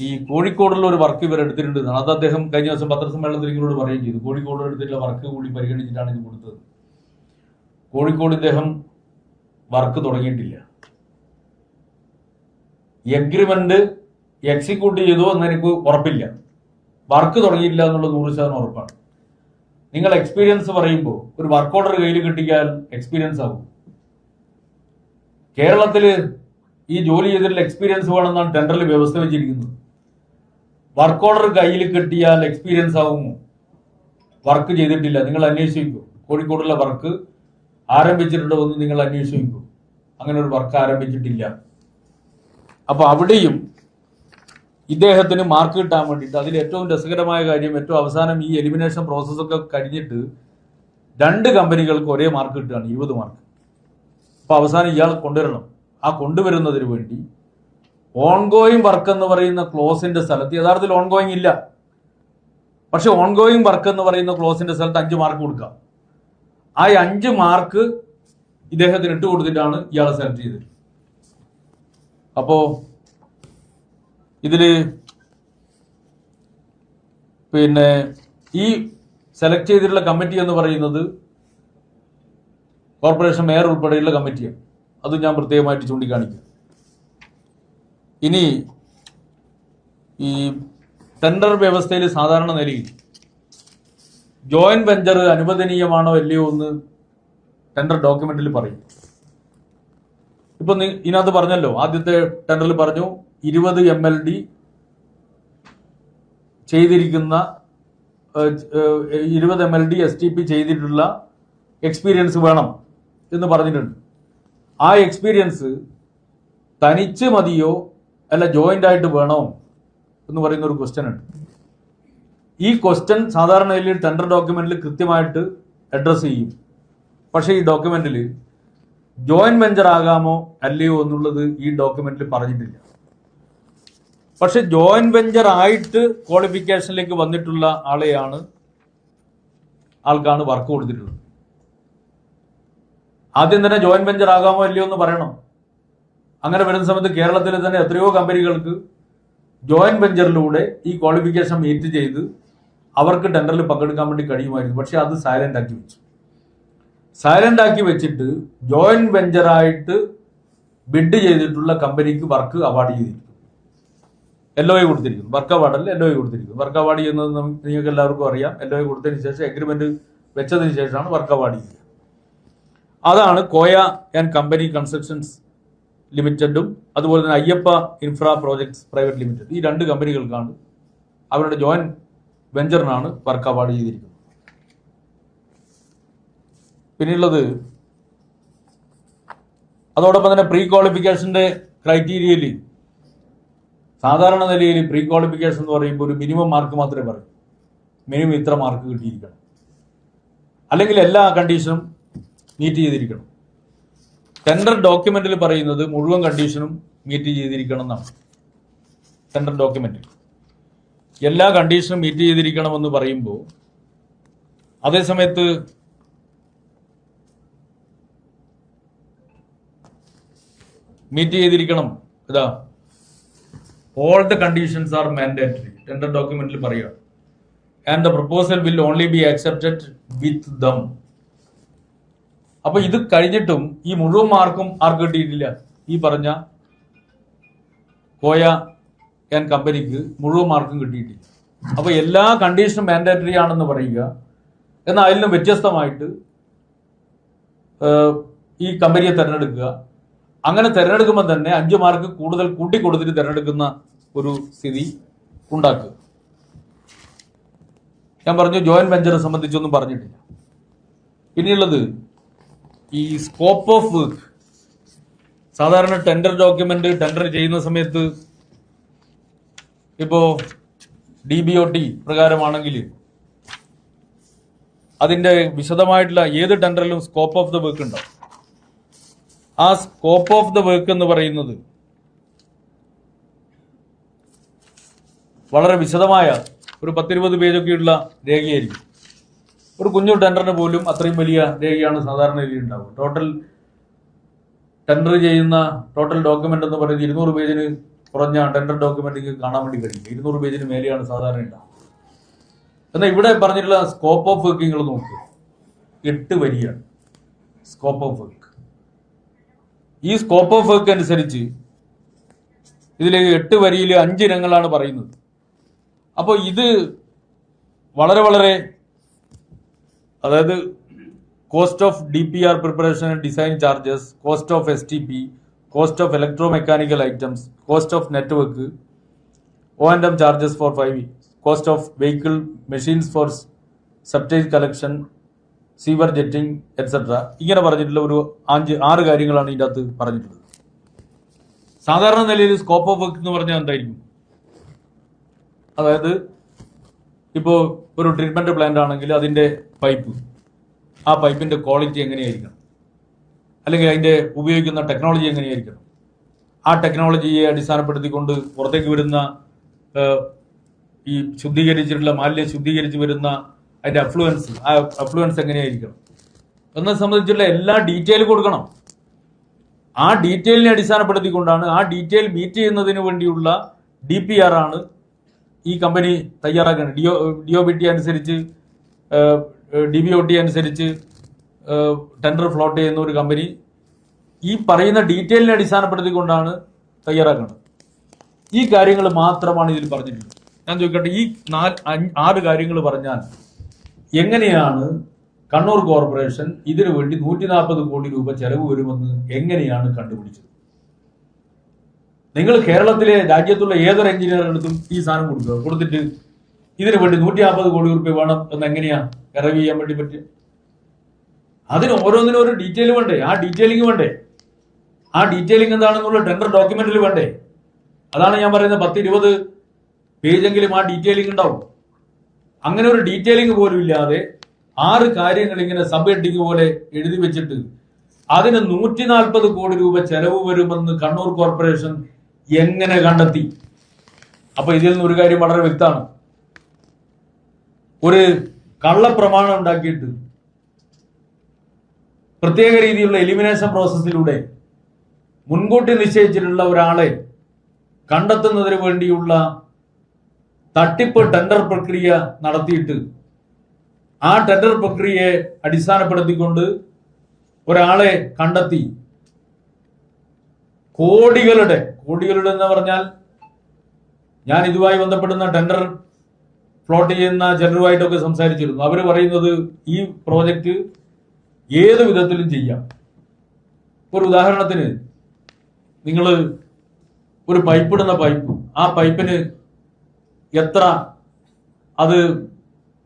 ഈ കോഴിക്കോടുള്ള ഒരു വർക്ക് ഇവർ എടുത്തിട്ടുണ്ട്. അത് അദ്ദേഹം കഴിഞ്ഞ ദിവസം പത്രസമ്മേളനത്തിൽ നിങ്ങളോട് പറയുകയും ചെയ്തു. കോഴിക്കോട് എടുത്തിട്ടുള്ള വർക്ക് കൂടി പരിഗണിച്ചിട്ടാണ് ഇത് കൊടുത്തത്. കോഴിക്കോട് ഇദ്ദേഹം വർക്ക് തുടങ്ങിയിട്ടില്ല. എഗ്രിമെന്റ് എക്സിക്യൂട്ട് ചെയ്തോ എന്ന് എനിക്ക് ഉറപ്പില്ല. വർക്ക് തുടങ്ങിയില്ല എന്നുള്ളത് 100% ഉറപ്പാണ്. നിങ്ങൾ എക്സ്പീരിയൻസ് പറയുമ്പോൾ ഒരു വർക്ക് ഓർഡർ കയ്യിൽ കിട്ടിയാൽ എക്സ്പീരിയൻസ് ആകും. കേരളത്തില് ഈ ജോലി ചെയ്തിട്ടുള്ള എക്സ്പീരിയൻസ് വേണമെന്നാണ് ടെൻഡറിൽ വ്യവസ്ഥ വെച്ചിരിക്കുന്നത്. വർക്ക് ഓർഡർ കയ്യിൽ കിട്ടിയാൽ എക്സ്പീരിയൻസ് ആകുമോ? വർക്ക് ചെയ്തിട്ടില്ല, നിങ്ങൾ അന്വേഷിക്കൂ. കോഴിക്കോടുള്ള വർക്ക് ആരംഭിച്ചിട്ടുണ്ടോ എന്ന് നിങ്ങൾ അന്വേഷിക്കൂ. അങ്ങനെ ഒരു വർക്ക് ആരംഭിച്ചിട്ടില്ല. അപ്പൊ അവിടെയും ഇദ്ദേഹത്തിന് മാർക്ക് കിട്ടാൻ വേണ്ടിയിട്ട്, അതിൽ ഏറ്റവും രസകരമായ കാര്യം, ഏറ്റവും അവസാനം ഈ എലിമിനേഷൻ പ്രോസസ്സൊക്കെ കഴിഞ്ഞിട്ട് 2 കമ്പനികൾക്ക് ഒരേ മാർക്ക് കിട്ടുകയാണ്, 20 മാർക്ക്. അപ്പൊ അവസാനം ഇയാൾ കൊണ്ടുവരണം. ആ കൊണ്ടുവരുന്നതിന് വേണ്ടി ഓൺഗോയിങ് വർക്ക് എന്ന് പറയുന്ന ക്ലോസിന്റെ സ്ഥലത്ത്, യഥാർത്ഥത്തിൽ ഓൺഗോയിങ് ഇല്ല, പക്ഷെ ഓൺഗോയിങ് വർക്ക് എന്ന് പറയുന്ന ക്ലോസിന്റെ സ്ഥലത്ത് 5 മാർക്ക് കൊടുക്കാം. ആ 5 മാർക്ക് ഇദ്ദേഹത്തിന് ഇട്ട് കൊടുത്തിട്ടാണ് ഇയാളെ സെലക്ട് ചെയ്തത്. അപ്പോ ഇതില് പിന്നെ ഈ സെലക്ട് ചെയ്തിട്ടുള്ള കമ്മിറ്റി എന്ന് പറയുന്നത് കോർപ്പറേഷൻ മേയർ ഉൾപ്പെടെയുള്ള കമ്മിറ്റിയാണ്. അത് ഞാൻ പ്രത്യേകമായിട്ട് ചൂണ്ടിക്കാണിക്കും. ഇനി ഈ ടെൻഡർ വ്യവസ്ഥയിൽ സാധാരണ നിലയിൽ ജോയിന്റ് വെഞ്ചർ അനുവദനീയമാണോ അല്ലയോ എന്ന് ടെൻഡർ ഡോക്യുമെന്റിൽ പറയും. ഇപ്പൊ ഇതിനകത്ത് പറഞ്ഞല്ലോ, ആദ്യത്തെ ടെൻഡറിൽ പറഞ്ഞു 20 MLD ചെയ്തിരിക്കുന്ന 20 MLD STP ചെയ്തിട്ടുള്ള എക്സ്പീരിയൻസ് വേണം എന്ന് പറഞ്ഞിട്ടുണ്ട്. ആ എക്സ്പീരിയൻസ് തനിച്ച് മതിയോ അല്ല ജോയിന്റ് ആയിട്ട് വേണോ എന്ന് പറയുന്ന ഒരു ക്വസ്റ്റ്യൻ ഉണ്ട്. ഈ ക്വസ്റ്റ്യൻ സാധാരണ ടെൻഡർ ഡോക്യുമെന്റിൽ കൃത്യമായിട്ട് അഡ്രസ് ചെയ്യും. പക്ഷേ ഈ ഡോക്യുമെന്റിൽ ജോയിന്റ് വെഞ്ചർ ആകാമോ അല്ലയോ എന്നുള്ളത് ഈ ഡോക്യുമെന്റിൽ പറഞ്ഞിട്ടില്ല. പക്ഷെ ജോയിന്റ് വെഞ്ചർ ആയിട്ട് ക്വാളിഫിക്കേഷനിലേക്ക് വന്നിട്ടുള്ള ആൾക്കാണ് വർക്ക് കൊടുത്തിട്ടുള്ളത്. ആദ്യം തന്നെ ജോയിന്റ് വെഞ്ചർ ആകാമോ അല്ലയോ എന്ന് പറയണം. അങ്ങനെ വരുന്ന സമയത്ത് കേരളത്തിൽ തന്നെ എത്രയോ കമ്പനികൾക്ക് ജോയിന്റ് വെഞ്ചറിലൂടെ ഈ ക്വാളിഫിക്കേഷൻ മീറ്റ് ചെയ്ത് അവർക്ക് ടെൻഡറിൽ പങ്കെടുക്കാൻ വേണ്ടി കഴിയുമായിരുന്നു. പക്ഷെ അത് സൈലന്റ് ആക്കി വെച്ചു. സൈലന്റ് ആക്കി വെച്ചിട്ട് ജോയിന്റ് വെഞ്ചറായിട്ട് ബിഡ് ചെയ്തിട്ടുള്ള കമ്പനിക്ക് വർക്ക് അവാർഡ് ചെയ്തിരിക്കും. LOA കൊടുത്തിരിക്കുന്നു. വർക്ക് അവാർഡല്ല, LOA കൊടുത്തിരിക്കുന്നു. വർക്ക് അവാർഡ് ചെയ്യുന്നത് നിങ്ങൾക്ക് എല്ലാവർക്കും അറിയാം. LOA കൊടുത്തതിന് ശേഷം എഗ്രിമെന്റ് വെച്ചതിന് ശേഷമാണ് വർക്ക് അവാർഡ് ചെയ്യുക. അതാണ് കോയ ആൻഡ് കമ്പനി കൺസ്ട്രക്ഷൻസ് ലിമിറ്റഡും അതുപോലെ തന്നെ Ayyappa infra projects private limited, ഈ 2 കമ്പനികൾക്കാണ് അവരുടെ ജോയിന്റ് വെഞ്ചറിനാണ് വർക്ക് അവാർഡ് ചെയ്തിരിക്കുന്നത്. പിന്നെയുള്ളത് അതോടൊപ്പം തന്നെ പ്രീ ക്വാളിഫിക്കേഷന്റെ ക്രൈറ്റീരിയയിൽ സാധാരണ നിലയിൽ പ്രീ ക്വാളിഫിക്കേഷൻ എന്ന് പറയുമ്പോൾ ഒരു മിനിമം മാർക്ക് മാത്രമേ പറയൂ. മിനിമം ഇത്ര മാർക്ക് കിട്ടിയിരിക്കണം, അല്ലെങ്കിൽ എല്ലാ കണ്ടീഷനും മീറ്റ് ചെയ്തിരിക്കണം. ടെൻഡർ ഡോക്യുമെന്റിൽ പറയുന്നത് മുഴുവൻ കണ്ടീഷനും മീറ്റ് ചെയ്തിരിക്കണം എന്നാണ്. ടെൻഡർ ഡോക്യുമെന്റിൽ എല്ലാ കണ്ടീഷനും മീറ്റ് ചെയ്തിരിക്കണമെന്ന് പറയുമ്പോൾ അതേസമയത്ത് മീറ്റ് ചെയ്തിരിക്കണം ഇതാ all the conditions are mandatory. Tender ഡോക്യുമെന്റിൽ പറയുക and the proposal will only be accepted with them. അപ്പൊ ഇത് കഴിഞ്ഞിട്ടും ഈ മുഴുവൻ മാർക്കും ആർക്ക് കിട്ടിയിട്ടില്ല? ഈ പറഞ്ഞ കോയ ആൻഡ് കമ്പനിക്ക് മുഴുവൻ മാർക്കും കിട്ടിയിട്ടില്ല. അപ്പൊ എല്ലാ കണ്ടീഷനും മാൻഡേറ്ററി ആണെന്ന് പറയുക, എന്നാൽ അതിൽ നിന്നും വ്യത്യസ്തമായിട്ട് ഈ കമ്പനിയെ തിരഞ്ഞെടുക്കുക. അങ്ങനെ തിരഞ്ഞെടുക്കുമ്പോൾ തന്നെ 5 മാർക്ക് കൂടുതൽ കൂട്ടിക്കൊടുത്തിട്ട് തിരഞ്ഞെടുക്കുന്ന ഒരു സ്ഥിതി ഉണ്ടാക്കുക. ഞാൻ പറഞ്ഞു ജോയിന്റ് വെഞ്ചറെ സംബന്ധിച്ചൊന്നും പറഞ്ഞിട്ടില്ല. പിന്നെയുള്ളത് ഈ സ്കോപ്പ് ഓഫ് വർക്ക്. സാധാരണ ടെൻഡർ ഡോക്യുമെന്റ് ടെൻഡർ ചെയ്യുന്ന സമയത്ത് ഇപ്പോ DBOT പ്രകാരമാണെങ്കിൽ അതിന്റെ വിശദമായിട്ടുള്ള ഏത് ടെൻഡറിലും സ്കോപ്പ് ഓഫ് ദ വർക്ക് ഉണ്ടാവും. ആ സ്കോപ്പ് ഓഫ് ദ വർക്ക് എന്ന് പറയുന്നത് വളരെ വിശദമായ ഒരു 10-20 പേജൊക്കെയുള്ള രേഖയായിരിക്കും. ഒരു കുഞ്ഞു ടെൻഡറിന് പോലും അത്രയും വലിയ രേഖയാണ് സാധാരണ രീതിയിൽ ഉണ്ടാവുക. ടോട്ടൽ ടെൻഡർ ചെയ്യുന്ന ടോട്ടൽ ഡോക്യുമെന്റ് എന്ന് പറയുന്നത് 200 പേജിന് കുറഞ്ഞ ടെൻഡർ ഡോക്യുമെന്റ് കാണാൻ വേണ്ടി കഴിയില്ല. 200 പേജിന് മേലെയാണ് സാധാരണ ഉണ്ടാവുക. എന്നാൽ ഇവിടെ പറഞ്ഞിട്ടുള്ള സ്കോപ്പ് ഓഫ് വർക്ക് നിങ്ങൾ നോക്കുക, 8 വരിയാണ് സ്കോപ്പ് ഓഫ് വർക്ക്. ഈ സ്കോപ്പ് ഓഫ് വർക്ക് അനുസരിച്ച് ഇതിൽ 8 വരിയിൽ 5 ഇനങ്ങളാണ് പറയുന്നത്. അപ്പോൾ ഇത് വളരെ വളരെ, അതായത് cost of DPR preparation and design charges, cost of STP, cost of electro mechanical items, cost of network, O&M charges for 5 cost of vehicle machines for septage collection, sewer jetting etcetera. ഇങ്ങനെ പറഞ്ഞിട്ടുള്ള ഒരു 6 കാര്യങ്ങളാണ് ഇതിൻ്റെ അകത്ത് പറഞ്ഞിട്ടുള്ളത്. സാധാരണ നിലയിൽ scope of work എന്ന് പറഞ്ഞാൽ എന്തായിരിക്കും? അതായത് ഇപ്പോൾ ഒരു ട്രീറ്റ്മെന്റ് പ്ലാന്റ് ആണെങ്കിൽ അതിന്റെ പൈപ്പ്, ആ പൈപ്പിന്റെ ക്വാളിറ്റി എങ്ങനെയായിരിക്കണം, അല്ലെങ്കിൽ അതിന്റെ ഉപയോഗിക്കുന്ന ടെക്നോളജി എങ്ങനെയായിരിക്കണം, ആ ടെക്നോളജിയെ അടിസ്ഥാനപ്പെടുത്തിക്കൊണ്ട് പുറത്തേക്ക് വരുന്ന ഈ ശുദ്ധീകരിച്ചിട്ടുള്ള മാലിന്യം ശുദ്ധീകരിച്ച് വരുന്ന അതിന്റെ അഫ്ലുവൻസ്, ആ അഫ്ലുവൻസ് എങ്ങനെയായിരിക്കണം എന്നെ സംബന്ധിച്ചുള്ള എല്ലാ ഡീറ്റെയിൽ കൊടുക്കണം. ആ ഡീറ്റെയിലിനെ അടിസ്ഥാനപ്പെടുത്തിക്കൊണ്ടാണ്, ആ ഡീറ്റെയിൽ മീറ്റ് ചെയ്യുന്നതിന് വേണ്ടിയുള്ള DPR ആണ് ഈ കമ്പനി തയ്യാറാക്കുന്നത്. DOBT അനുസരിച്ച്, DBOT അനുസരിച്ച് ടെൻഡർ ഫ്ലോട്ട് ചെയ്യുന്ന ഒരു കമ്പനി ഈ പറയുന്ന ഡീറ്റെയിലിനെ അടിസ്ഥാനപ്പെടുത്തിക്കൊണ്ടാണ് തയ്യാറാക്കുന്നത്. ഈ കാര്യങ്ങൾ മാത്രമാണ് ഇതിൽ പറഞ്ഞിട്ടുള്ളത്. ഞാൻ ചോദിക്കട്ടെ, ഈ 6 കാര്യങ്ങൾ പറഞ്ഞാൽ എങ്ങനെയാണ് കണ്ണൂർ കോർപ്പറേഷൻ ഇതിനു വേണ്ടി 140 കോടി രൂപ ചെലവ് വരുമെന്ന് എങ്ങനെയാണ് കണ്ടുപിടിച്ചത്? നിങ്ങൾ കേരളത്തിലെ രാജ്യത്തുള്ള ഏതൊരു എഞ്ചിനീയറിനടുത്തും ഈ സാധനം കൊടുത്തിട്ട് ഇതിനു വേണ്ടി 150 കോടി രൂപ വേണം എന്ന് എങ്ങനെയാ എറവ് ചെയ്യാൻ വേണ്ടി പറ്റുക? അതിന് ഓരോന്നിനും ഒരു ഡീറ്റെയിൽ വേണ്ടേ? ആ ഡീറ്റെയിലിംഗ് വേണ്ടേ? ആ ഡീറ്റെയിലിംഗ് എന്താണെന്നുള്ള ടെൻഡർ ഡോക്യുമെന്റിൽ വേണ്ടേ? അതാണ് ഞാൻ പറയുന്നത്, 10-20 പേജെങ്കിലും ആ ഡീറ്റെയിലിംഗ് ഉണ്ടാവും. അങ്ങനെ ഒരു ഡീറ്റെയിലിംഗ് പോലും ഇല്ലാതെ 6 കാര്യങ്ങൾ ഇങ്ങനെ സബ് ഹെഡിങ് പോലെ എഴുതി വെച്ചിട്ട് അതിന് 140 കോടി രൂപ ചെലവ് വരുമെന്ന് കണ്ണൂർ കോർപ്പറേഷൻ എങ്ങനെ കണ്ടെത്തി? അപ്പൊ ഇതിൽ നിന്ന് ഒരു കാര്യം വളരെ വ്യക്തമാണ്. ഒരു കള്ളപ്രമാണം ഉണ്ടാക്കിയിട്ട് പ്രത്യേക രീതിയിലുള്ള എലിമിനേഷൻ പ്രോസസ്സിലൂടെ മുൻകൂട്ടി നിശ്ചയിച്ചിട്ടുള്ള ഒരാളെ കണ്ടെത്തുന്നതിന് വേണ്ടിയുള്ള തട്ടിപ്പ് ടെൻഡർ പ്രക്രിയ നടത്തിയിട്ട് ആ ടെൻഡർ പ്രക്രിയയെ അടിസ്ഥാനപ്പെടുത്തിക്കൊണ്ട് ഒരാളെ കണ്ടെത്തി കോടികളുടെ എന്ന് പറഞ്ഞാൽ, ഞാൻ ഇതുമായി ബന്ധപ്പെടുന്ന ടെൻഡർ ഫ്ലോട്ട് ചെയ്യുന്ന ചിലരുമായിട്ടൊക്കെ സംസാരിച്ചിരുന്നു. അവർ പറയുന്നത് ഈ പ്രോജക്റ്റ് ഏത് വിധത്തിലും ചെയ്യാം. ഒരു ഉദാഹരണത്തിന്, നിങ്ങൾ ഒരു പൈപ്പിടുന്ന പൈപ്പ്, ആ പൈപ്പിന് എത്ര, അത്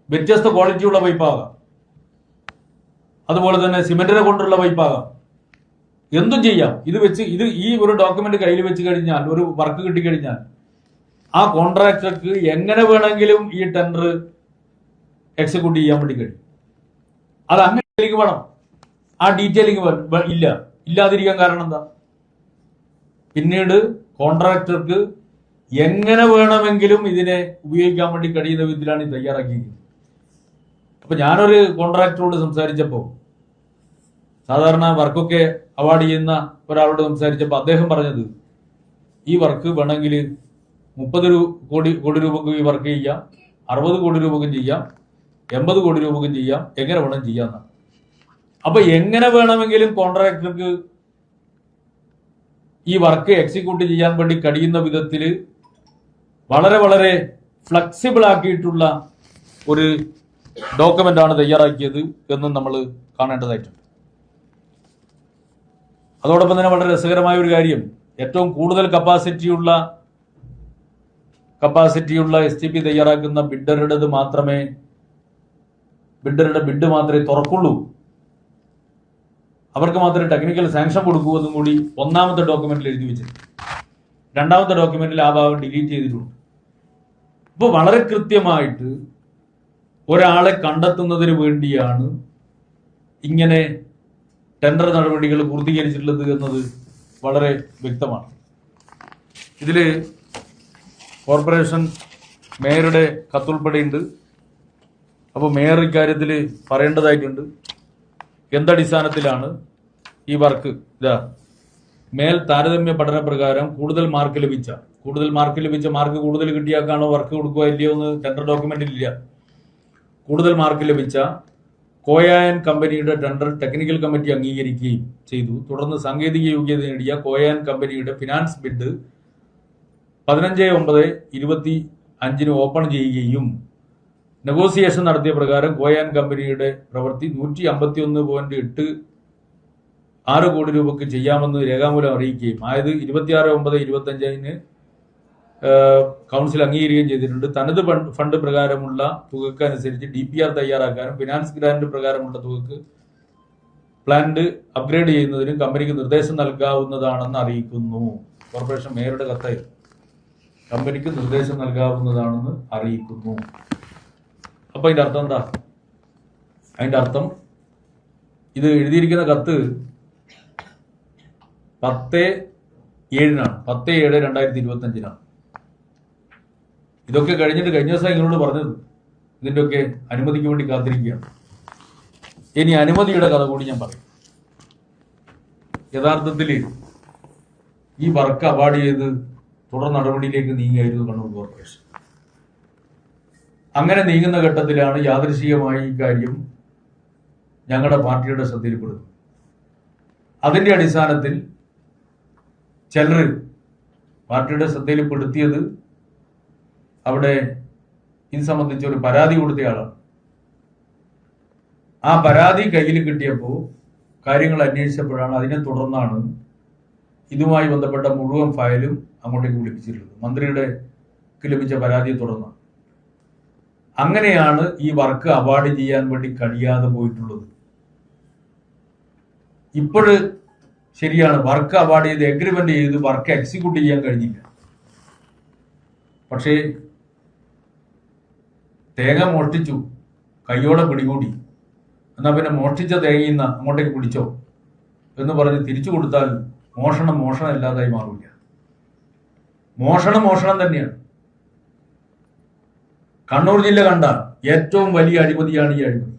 വ്യത്യസ്ത ക്വാളിറ്റിയുള്ള പൈപ്പാകാം, അതുപോലെ തന്നെ സിമെന്റിനെ കൊണ്ടുള്ള പൈപ്പാകാം, എന്തും ചെയ്യാം. ഈ ഒരു ഡോക്യുമെന്റ് കയ്യിൽ വെച്ച് കഴിഞ്ഞാൽ, ഒരു വർക്ക് കിട്ടിക്കഴിഞ്ഞാൽ ആ കോൺട്രാക്ടർക്ക് എങ്ങനെ വേണമെങ്കിലും ഈ ടെൻഡർ എക്സിക്യൂട്ട് ചെയ്യാൻ വേണ്ടി കഴിയും. അത് അങ്ങനെ വേണം. ആ ഡീറ്റെയിലിംഗ് ഇല്ലാതിരിക്കാൻ കാരണം എന്താ? പിന്നീട് കോൺട്രാക്ടർക്ക് എങ്ങനെ വേണമെങ്കിലും ഇതിനെ ഉപയോഗിക്കാൻ വേണ്ടി കഴിയുന്ന വിധത്തിലാണ് ഇത് തയ്യാറാക്കിയിരിക്കുന്നത്. അപ്പൊ ഞാനൊരു കോൺട്രാക്ടറോട് സംസാരിച്ചപ്പോൾ, സാധാരണ വർക്കൊക്കെ അവാർഡ് ചെയ്യുന്ന ഒരാളോട് സംസാരിച്ചപ്പോൾ അദ്ദേഹം പറഞ്ഞത്, ഈ വർക്ക് വേണമെങ്കിൽ 30 കോടി രൂപക്ക് ഈ വർക്ക് ചെയ്യാം, 60 കോടി രൂപക്കും ചെയ്യാം, 80 കോടി രൂപക്കും ചെയ്യാം, എങ്ങനെ വേണം ചെയ്യാന്നാണ്. അപ്പൊ എങ്ങനെ വേണമെങ്കിലും കോൺട്രാക്ടർക്ക് ഈ വർക്ക് എക്സിക്യൂട്ട് ചെയ്യാൻ വേണ്ടി കഴിയുന്ന വിധത്തിൽ വളരെ വളരെ ഫ്ലെക്സിബിൾ ആക്കിയിട്ടുള്ള ഒരു ഡോക്യുമെന്റ് ആണ് തയ്യാറാക്കിയത് എന്നും നമ്മൾ കാണേണ്ടതായിട്ടുണ്ട്. അതോടൊപ്പം തന്നെ വളരെ രസകരമായ ഒരു കാര്യം, ഏറ്റവും കൂടുതൽ കപ്പാസിറ്റിയുള്ള STP തയ്യാറാക്കുന്ന ബിഡറുടേത് മാത്രമേ ബിഡറുടെ ബിഡ് മാത്രമേ തുറക്കുള്ളൂ, അവർക്ക് മാത്രമേ ടെക്നിക്കൽ സാങ്ഷൻ കൊടുക്കൂ എന്നും കൂടി ഒന്നാമത്തെ ഡോക്യുമെന്റിൽ എഴുതി വെച്ചിട്ടുണ്ട്. രണ്ടാമത്തെ ഡോക്യുമെന്റിൽ ആ ഭാഗം ഡിലീറ്റ് ചെയ്തിട്ടുണ്ട്. അപ്പോൾ വളരെ കൃത്യമായിട്ട് ഒരാളെ കണ്ടെത്തുന്നതിന് വേണ്ടിയാണ് ഇങ്ങനെ ടെൻഡർ നടപടികൾ പൂർത്തീകരിച്ചിട്ടുള്ളത് എന്നത് വളരെ വ്യക്തമാണ്. ഇതിൽ കോർപ്പറേഷൻ മേയറുടെ കത്തുൾപ്പെടെയുണ്ട്. അപ്പോൾ മേയർ ഇക്കാര്യത്തിൽ പറയേണ്ടതായിട്ടുണ്ട്. എന്തടിസ്ഥാനത്തിലാണ് ഈ വർക്ക് മേൽ താരതമ്യ പഠന പ്രകാരം കൂടുതൽ മാർക്ക് ലഭിച്ച മാർക്ക് കൂടുതൽ കിട്ടിയാക്കാണോ വർക്ക് കൊടുക്കുക ഇല്ലയോ എന്ന് ടെൻഡർ ഡോക്യുമെന്റിൽ ഇല്ല. കൂടുതൽ മാർക്ക് ലഭിച്ച കോയാൻ കമ്പനിയുടെ ടെൻഡർ ടെക്നിക്കൽ കമ്മിറ്റി അംഗീകരിക്കുകയും ചെയ്തു. തുടർന്ന് സാങ്കേതിക യോഗ്യത നേടിയ കോയാൻ കമ്പനിയുടെ ഫിനാൻസ് ബിഡ് 15/9/25 ഓപ്പൺ ചെയ്യുകയും നെഗോസിയേഷൻ നടത്തിയ പ്രകാരം കോയാൻ കമ്പനിയുടെ പ്രവൃത്തി 151.86 കോടി രൂപയ്ക്ക് ചെയ്യാമെന്ന് രേഖാമൂലം അറിയിക്കുകയും ആയത് 26/9/25 കൗൺസിൽ അംഗീകരിക്കുകയും ചെയ്തിട്ടുണ്ട്. തനത് ഫണ്ട് പ്രകാരമുള്ള തുകക്ക് അനുസരിച്ച് DPR തയ്യാറാക്കാനും ഫിനാൻസ് ഗ്രാന്റ് പ്രകാരമുള്ള തുകക്ക് പ്ലാന്റ് അപ്ഗ്രേഡ് ചെയ്യുന്നതിനും കമ്പനിക്ക് നിർദ്ദേശം നൽകാവുന്നതാണെന്ന് അറിയിക്കുന്നു. കോർപ്പറേഷൻ മേയറുടെ കത്ത് കമ്പനിക്ക് നിർദ്ദേശം നൽകാവുന്നതാണെന്ന് അറിയിക്കുന്നു. അപ്പൊ അതിന്റെ അർത്ഥം എന്താ? അതിന്റെ അർത്ഥം ഇത് എഴുതിയിരിക്കുന്ന കത്ത് 10/7 10/7/2025 ഇതൊക്കെ കഴിഞ്ഞിട്ട് കഴിഞ്ഞ ദിവസം നിങ്ങളോട് പറഞ്ഞത് ഇതിൻ്റെയൊക്കെ അനുമതിക്ക് വേണ്ടി കാത്തിരിക്കുകയാണ്. ഇനി അനുമതിയുടെ കഥ കൂടി ഞാൻ പറയും. യഥാർത്ഥത്തിൽ ഈ വർക്ക് അവാർഡ് ചെയ്ത് തുടർ നടപടിയിലേക്ക് നീങ്ങിയായിരുന്നു കണ്ണൂർ കോർപ്പറേഷൻ. അങ്ങനെ നീങ്ങുന്ന ഘട്ടത്തിലാണ് യാദൃശ്ചികമായി ഈ കാര്യം ഞങ്ങളുടെ പാർട്ടിയുടെ ശ്രദ്ധയിൽപ്പെടുന്നത്. അതിന്റെ അടിസ്ഥാനത്തിൽ ചിലർ പാർട്ടിയുടെ ശ്രദ്ധയിൽപ്പെടുത്തിയത് അവിടെ ഇത് സംബന്ധിച്ച് ഒരു പരാതി കൊടുത്തയാളാണ്. ആ പരാതി കയ്യിൽ കിട്ടിയപ്പോൾ കാര്യങ്ങൾ അന്വേഷിച്ചപ്പോഴാണ് അതിനെ തുടർന്നാണ് ഇതുമായി ബന്ധപ്പെട്ട മുഴുവൻ ഫയലും അങ്ങോട്ടേക്ക് വിളിപ്പിച്ചിട്ടുള്ളത്. മന്ത്രിയുടെ ലഭിച്ച പരാതിയെ തുടർന്നാണ്. അങ്ങനെയാണ് ഈ വർക്ക് അവാർഡ് ചെയ്യാൻ വേണ്ടി കഴിയാതെ പോയിട്ടുള്ളത്. ഇപ്പോഴ് ശരിയാണ്, വർക്ക് അവാർഡ് ചെയ്ത് എഗ്രിമെന്റ് ചെയ്ത് വർക്ക് എക്സിക്യൂട്ട് ചെയ്യാൻ കഴിഞ്ഞില്ല. പക്ഷേ തേങ്ങ മോഷ്ടിച്ചു, കയ്യോടെ പിടികൂടി, എന്നാ പിന്നെ മോഷ്ടിച്ച തേങ്ങയിന്ന് അങ്ങോട്ടേക്ക് പിടിച്ചോ എന്ന് പറഞ്ഞ് തിരിച്ചു കൊടുത്താൽ മോഷണം മോഷണമല്ലാതായി മാറില്ല. മോഷണം തന്നെയാണ്. കണ്ണൂർ ജില്ല കണ്ട ഏറ്റവും വലിയ അഴിമതിയാണ് ഈ അഴിമതി.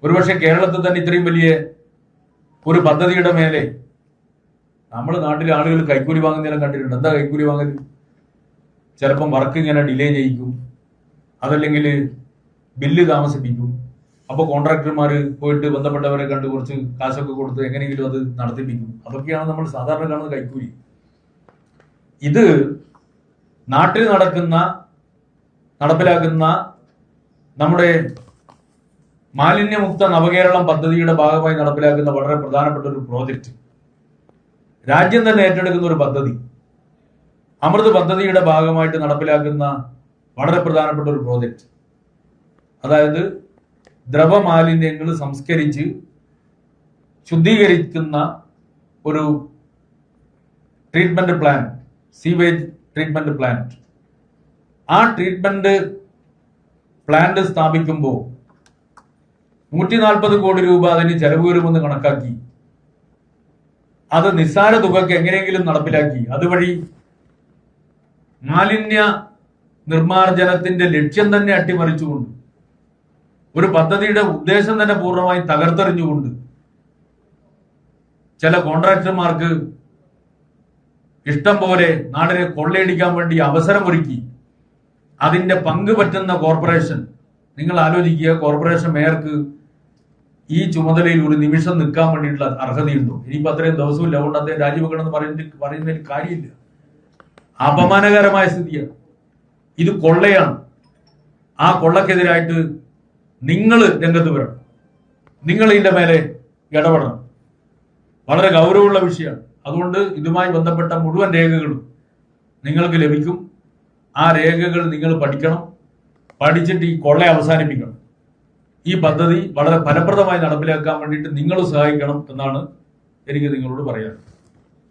ഒരുപക്ഷെ കേരളത്തിൽ തന്നെ ഇത്രയും വലിയ ഒരു പദ്ധതിയുടെ മേലെ നമ്മുടെ നാട്ടിലെ ആളുകൾ കൈക്കൂലി വാങ്ങുന്നതിനെ കണ്ടിട്ടുണ്ട്. എന്താ കൈക്കൂലി വാങ്ങൽ? ചിലപ്പം വർക്ക് ഇങ്ങനെ ഡിലേ ചെയ്യിക്കും, അതല്ലെങ്കിൽ ബില്ല് താമസിപ്പിക്കും. അപ്പോൾ കോൺട്രാക്ടർമാർ പോയിട്ട് ബന്ധപ്പെട്ടവരെ കണ്ട് കുറച്ച് കാശൊക്കെ കൊടുത്ത് എങ്ങനെയെങ്കിലും അത് നടത്തിപ്പിക്കും. അതൊക്കെയാണ് നമ്മൾ സാധാരണ കാണുന്ന കൈക്കൂലി. ഇത് നാട്ടിൽ നടപ്പിലാക്കുന്ന നമ്മുടെ മാലിന്യമുക്ത നവകേരളം പദ്ധതിയുടെ ഭാഗമായി നടപ്പിലാക്കുന്ന വളരെ പ്രധാനപ്പെട്ട ഒരു പ്രോജക്റ്റ്, രാജ്യം തന്നെ ഏറ്റെടുക്കുന്ന ഒരു പദ്ധതി, അമൃത് പദ്ധതിയുടെ ഭാഗമായിട്ട് നടപ്പിലാക്കുന്ന വളരെ പ്രധാനപ്പെട്ട ഒരു പ്രോജക്റ്റ്, അതായത് ദ്രവമാലിന്യങ്ങൾ സംസ്കരിച്ച് ശുദ്ധീകരിക്കുന്ന ഒരു treatment plant, sewage treatment plant. ആ ട്രീറ്റ്മെന്റ് പ്ലാന്റ് സ്ഥാപിക്കുമ്പോൾ 140 കോടി രൂപ അതിന് ചെലവ് വരുമെന്ന് കണക്കാക്കി അത് നിസ്സാര തുകയ്ക്ക് എങ്ങനെയെങ്കിലും നടപ്പിലാക്കി അതുവഴി മാലിന്യ നിർമ്മാർജ്ജനത്തിന്റെ ലക്ഷ്യം തന്നെ അട്ടിമറിച്ചുകൊണ്ട്, ഒരു പദ്ധതിയുടെ ഉദ്ദേശം തന്നെ പൂർണ്ണമായി തകർത്തെറിഞ്ഞുകൊണ്ട് ചില കോൺട്രാക്ടർമാർക്ക് ഇഷ്ടം പോലെ നാടിനെ കൊള്ളയടിക്കാൻ വേണ്ടി അവസരമൊരുക്കി അതിന്റെ പങ്ക് പറ്റുന്ന കോർപ്പറേഷൻ. നിങ്ങൾ ആലോചിക്കുക, കോർപ്പറേഷൻ മേയർക്ക് ഈ ചുമതലയിൽ ഒരു നിമിഷം നിൽക്കാൻ വേണ്ടിയിട്ടുള്ള അർഹതയുണ്ടോ? ഇനിയിപ്പോ അത്രയും ദിവസവും ഇല്ല, അതുകൊണ്ട് അദ്ദേഹം രാജിവെക്കണമെന്ന് പറയുന്നതിൽ കാര്യമില്ല. അപമാനകരമായ സ്ഥിതിയാണ്. ഇത് കൊള്ളയാണ്. ആ കൊള്ളക്കെതിരായിട്ട് നിങ്ങൾ രംഗത്ത് വരണം, നിങ്ങൾ ഇതിന്റെ മേലെ ഇടപെടണം. വളരെ ഗൗരവമുള്ള വിഷയമാണ്. അതുകൊണ്ട് ഇതുമായി ബന്ധപ്പെട്ട മുഴുവൻ രേഖകളും നിങ്ങൾക്ക് ലഭിക്കും. ആ രേഖകൾ നിങ്ങൾ പഠിക്കണം, പഠിച്ചിട്ട് ഈ കൊള്ള അവസാനിപ്പിക്കണം. ഈ പദ്ധതി വളരെ ഫലപ്രദമായി നടപ്പിലാക്കാൻ വേണ്ടിയിട്ട് നിങ്ങൾ സഹായിക്കണം എന്നാണ് എനിക്ക് നിങ്ങളോട് പറയാൻ.